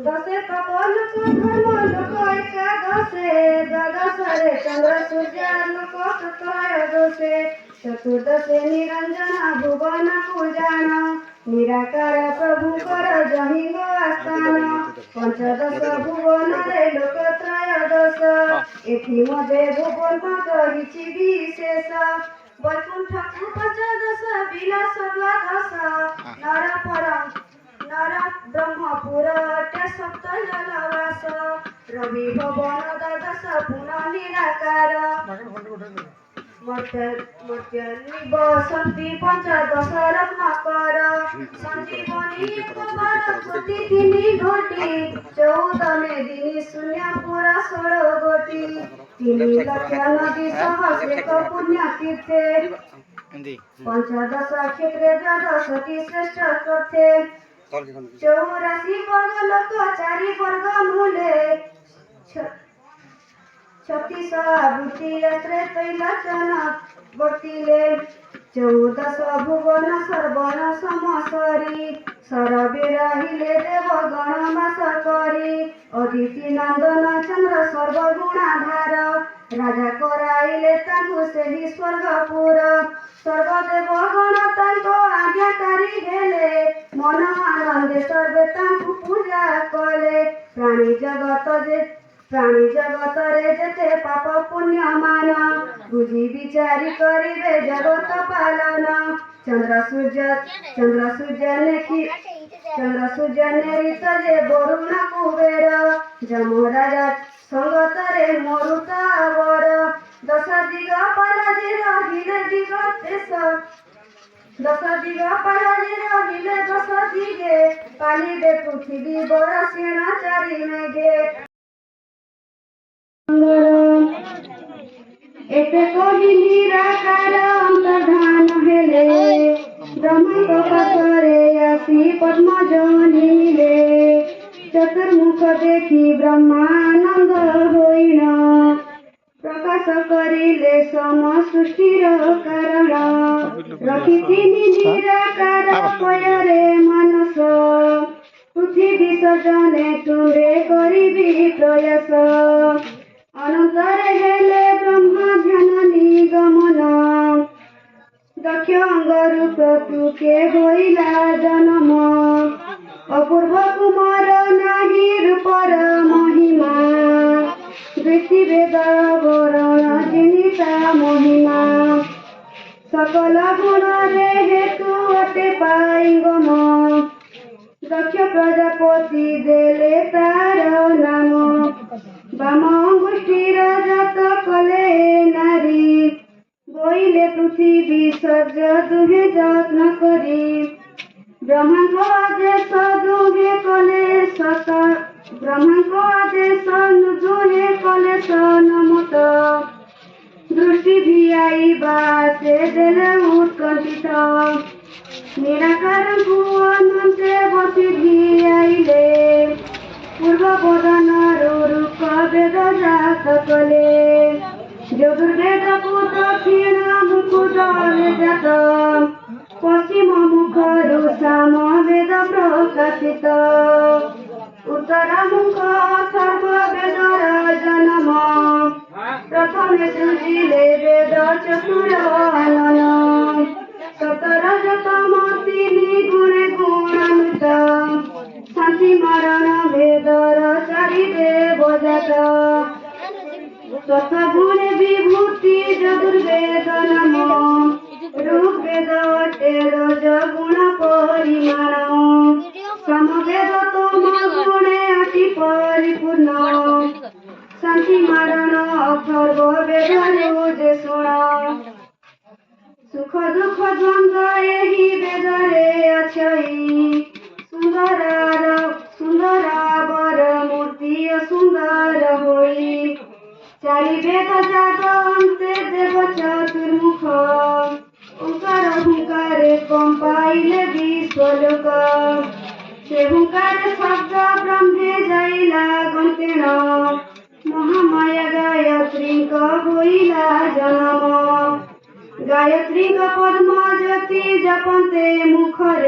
दसे तपन को धर्म लोक एकादशे द्वादशरे चंद्र सूर्य लोक त्रयोदशे चतुर्दशे निरंजन भुवन पूजान निराकार प्रभुकर जहिंग आस्थान पंचदश भुवन रे लोक त्रयोदश एथि मध्ये भुवन कहिछि विशेष वैकुंठ पंचदश विलास द्वादश नर परम नर ब्रह्मपुर सप्त जलवास रवि भवन द्वादश पुनः निराकार मर्त्य निवसन्ति पंचदश रत्नाकर संजीवनी प्रति दिनी घटी 14 मेदिनी शून्य पुरा 16 गोटी 3 लक्ष नदी सहस्रेक पुण्य तीर्थे पंचदश क्षेत्रे द्वादशति श्रेष्ठ तीर्थे 84 वर्ग लोक 4 वर्ग मूले 36 आवृत्ति यात्रे तैलचन वर्तिले 14 भुवन सर्वन समसरी सरबे रहिले देव गण मास करी अदिति नंदन चंद्र सर्वगुणाधार राजा कराइले तांकु सेहि स्वर्गपुर सर्वदेव गण तांको आज्ञाकारी हेले मन आनंदे सर्वे तांकु पूजा कले प्राणी जगत रे जेते पाप पुण्य मान बुझी विचारी करिबे जगत पालन चंद्र सूर्य नेरित जे वरुण कुबेर जमराजा संगत रे मरुतावर दश दिग पालाजी रहिले दिग देश दश दिग पालाजी रहिले दश दिगे पालिबे पृथ्वी बरसेण चारि मेघे एते कहि निराकार अंतर्धान हेले ब्रह्म प्रकाशरे आसी पद्म जनिले चतुर्मुख देखि ब्रह्मानंद होइण प्रकाश करिले सम सृष्टिर कारण रखिथिनि निराकार पयरे मानस पृथ्वी सजने तुंडे करिबि प्रयास अनंतरे हेले ब्रह्म ध्यान निगमन दक्ष अंगरु प्रतुके होइला जन्म अपूर्व कुमार नाही रूपर महिमा दृष्टि वेद वरण जिनिता महिमा सकल गुण रे हेतु अटे पाइंगम दक्ष प्रजापति देले तार नाम बाम अंगुष्ठीर जात कले नारी बोइले पृथ्वी सर्ज दुहे यत्न करी ब्रह्मांक आदेश दुहे कले सत ब्रह्मांक आदेश दुहे कले सनमत दृष्टि भियाइबा से देले उत्कंठित निराकार भुवनते बसी भियाइले पूर्व बदन रूप वेद जात कले चतुर्वेद को दक्षिण मुख जात पश्चिम मुख साम वेद प्रकाशित उत्तर मुख अथर्व वेदर जन्म प्रथम सृजिले वेद चतुरानन सतरजतम 3 गुणे गुणान्वित शांति मरण वेदर 4 देवजात सतगुण विभूति चतुर्वेद नाम ऋग्वेद 13 गुण परिमाण समवेद तम गुणे अति परिपूर्ण शांति मरण अथर्व वेद जे शुण सुख दुख द्वंद्व एहि वेद रे अछई सुंदरावर मूर्ति सुंदर होई 4 वेद जागन्ते देव चतुर्मुख ओंकार हुंकारे कंपाइले विश्वलोक से हुंकार शब्द ब्रह्मे जाइला गंतेण महामाया गायत्री होइला जन्म गायत्री पद्म ज्योति जपन्ते मुखरे।